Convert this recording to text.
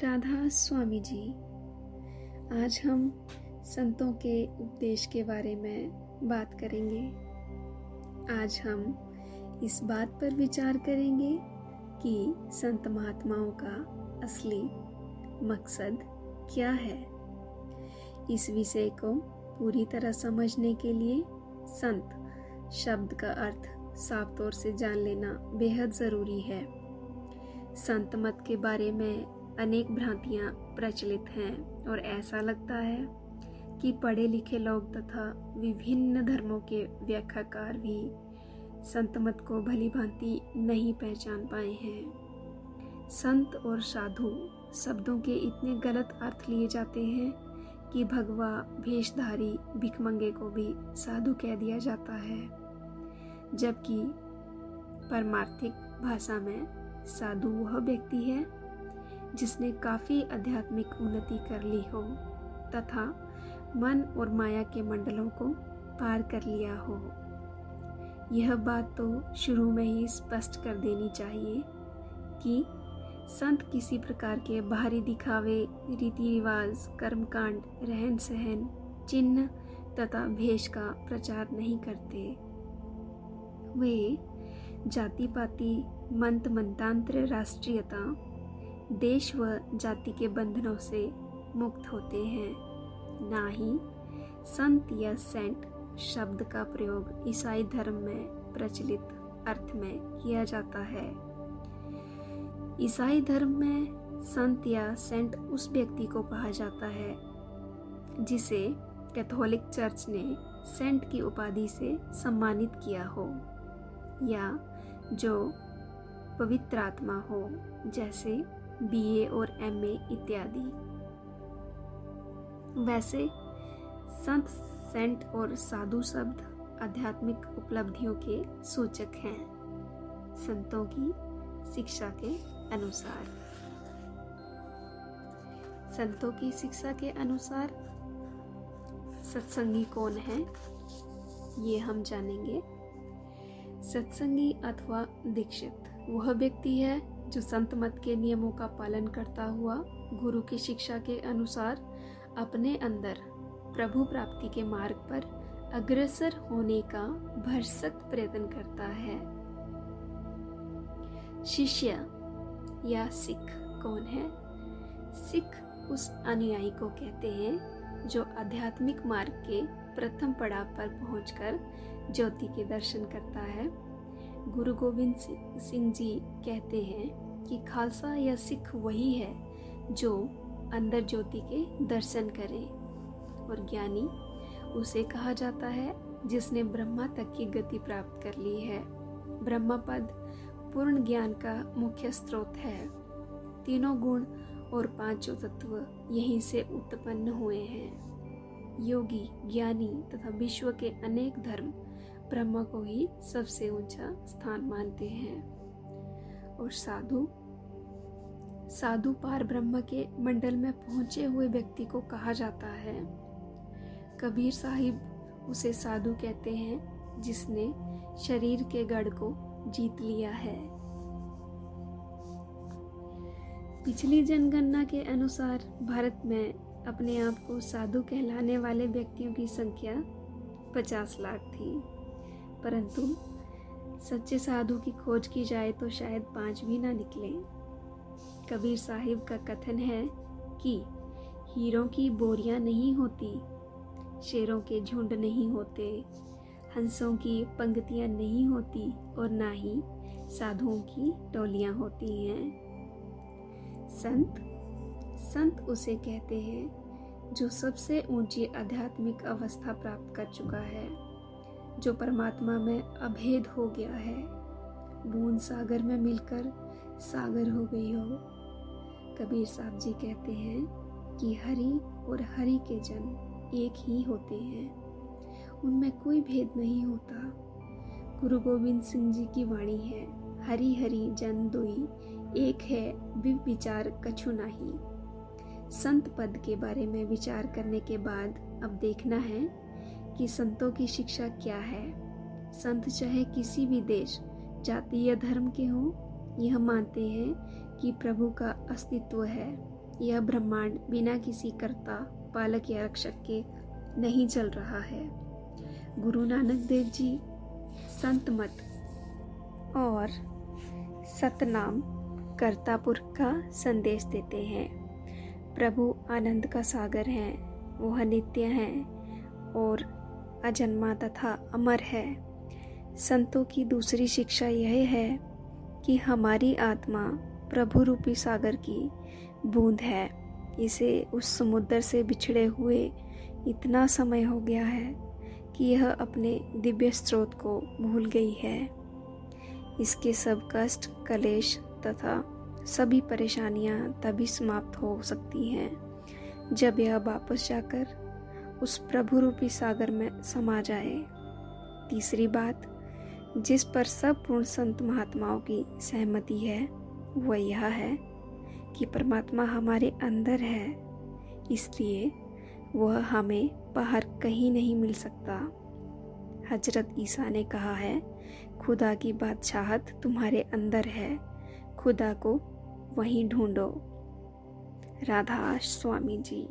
राधा स्वामी जी। आज हम संतों के उपदेश के बारे में बात करेंगे। आज हम इस बात पर विचार करेंगे कि संत महात्माओं का असली मकसद क्या है। इस विषय को पूरी तरह समझने के लिए संत शब्द का अर्थ साफ तौर से जान लेना बेहद ज़रूरी है। संत मत के बारे में अनेक भ्रांतियाँ प्रचलित हैं और ऐसा लगता है कि पढ़े लिखे लोग तथा विभिन्न धर्मों के व्याख्याकार भी संत मत को भली भांति नहीं पहचान पाए हैं। संत और साधु शब्दों के इतने गलत अर्थ लिए जाते हैं कि भगवा भेषधारी भिखमंगे को भी साधु कह दिया जाता है, जबकि परमार्थिक भाषा में साधु वह व्यक्ति है जिसने काफ़ी आध्यात्मिक उन्नति कर ली हो तथा मन और माया के मंडलों को पार कर लिया हो। यह बात तो शुरू में ही स्पष्ट कर देनी चाहिए कि संत किसी प्रकार के बाहरी दिखावे, रीति रिवाज, कर्मकांड, रहन सहन, चिन्ह तथा भेष का प्रचार नहीं करते। वे जाति पाति, मंत मंतांतर, राष्ट्रीयता, देश व जाति के बंधनों से मुक्त होते हैं। ना ही संत या सेंट शब्द का प्रयोग ईसाई धर्म में प्रचलित अर्थ में किया जाता है। ईसाई धर्म में संत या सेंट उस व्यक्ति को कहा जाता है जिसे कैथोलिक चर्च ने सेंट की उपाधि से सम्मानित किया हो या जो पवित्र आत्मा हो, जैसे BA और MA इत्यादि। वैसे संत, सेंट और साधु शब्द आध्यात्मिक उपलब्धियों के सूचक हैं। संतों की शिक्षा के अनुसार, संतों की शिक्षा के अनुसार सत्संगी कौन है, ये हम जानेंगे। सत्संगी अथवा दीक्षित वह व्यक्ति है जो संत मत के नियमों का पालन करता हुआ गुरु की शिक्षा के अनुसार अपने अंदर प्रभु प्राप्ति के मार्ग पर अग्रसर होने का भरसक प्रयत्न करता है। शिष्य या सिख कौन है? सिख उस अनुयायी को कहते हैं जो आध्यात्मिक मार्ग के प्रथम पड़ाव पर पहुंचकर ज्योति के दर्शन करता है। गुरु गोविंद सिंह जी कहते हैं कि खालसा या सिख वही है जो अंदर ज्योति के दर्शन करे, और ज्ञानी उसे कहा जाता है जिसने ब्रह्मा तक की गति प्राप्त कर ली है। ब्रह्म पद पूर्ण ज्ञान का मुख्य स्रोत है। तीनों गुण और पांचों तत्व यहीं से उत्पन्न हुए हैं। योगी, ज्ञानी तथा विश्व के अनेक धर्म ब्रह्म को ही सबसे ऊंचा स्थान मानते हैं। और साधु पार ब्रह्म के मंडल में पहुंचे हुए व्यक्ति को कहा जाता है। कबीर साहिब उसे साधु कहते हैं जिसने शरीर के गढ़ को जीत लिया है। पिछली जनगणना के अनुसार भारत में अपने आप को साधु कहलाने वाले व्यक्तियों की संख्या 50 लाख थी, परंतु सच्चे साधु की खोज की जाए तो शायद 5 भी ना निकले। कबीर साहिब का कथन है कि हीरों की बोरियां नहीं होती, शेरों के झुंड नहीं होते, हंसों की पंक्तियां नहीं होती और ना ही साधुओं की टोलियां होती हैं। संत उसे कहते हैं जो सबसे ऊंची आध्यात्मिक अवस्था प्राप्त कर चुका है, जो परमात्मा में अभेद हो गया है, बूंद सागर में मिलकर सागर हो गई हो। कबीर साहब जी कहते हैं कि हरि और हरि के जन एक ही होते हैं, उनमें कोई भेद नहीं होता। गुरु गोविंद सिंह जी की वाणी है, हरि हरि जन दोई, एक है विव विचार कछु नाही। संत पद के बारे में विचार करने के बाद अब देखना है कि संतों की शिक्षा क्या है। संत चाहे किसी भी देश, जाति या धर्म के हों, यह मानते हैं कि प्रभु का अस्तित्व है यह ब्रह्मांड बिना किसी कर्ता, पालक या रक्षक के नहीं चल रहा है। गुरु नानक देव जी संत मत और सतनाम कर्ता पुरख का संदेश देते हैं। प्रभु आनंद का सागर हैं, वह नित्य हैं और अजन्मा तथा अमर है। संतों की दूसरी शिक्षा यह है कि हमारी आत्मा प्रभु रूपी सागर की बूंद है। इसे उस समुद्र से बिछड़े हुए इतना समय हो गया है कि यह अपने दिव्य स्रोत को भूल गई है। इसके सब कष्ट, कलेश तथा सभी परेशानियां तभी समाप्त हो सकती हैं जब यह वापस जाकर उस प्रभु रूपी सागर में समा जाए। तीसरी बात जिस पर सब पूर्ण संत महात्माओं की सहमति है वह यह है कि परमात्मा हमारे अंदर है, इसलिए वह हमें बाहर कहीं नहीं मिल सकता। हजरत ईसा ने कहा है, खुदा की बादशाहत तुम्हारे अंदर है, खुदा को वहीं ढूंढो। राधा स्वामी जी।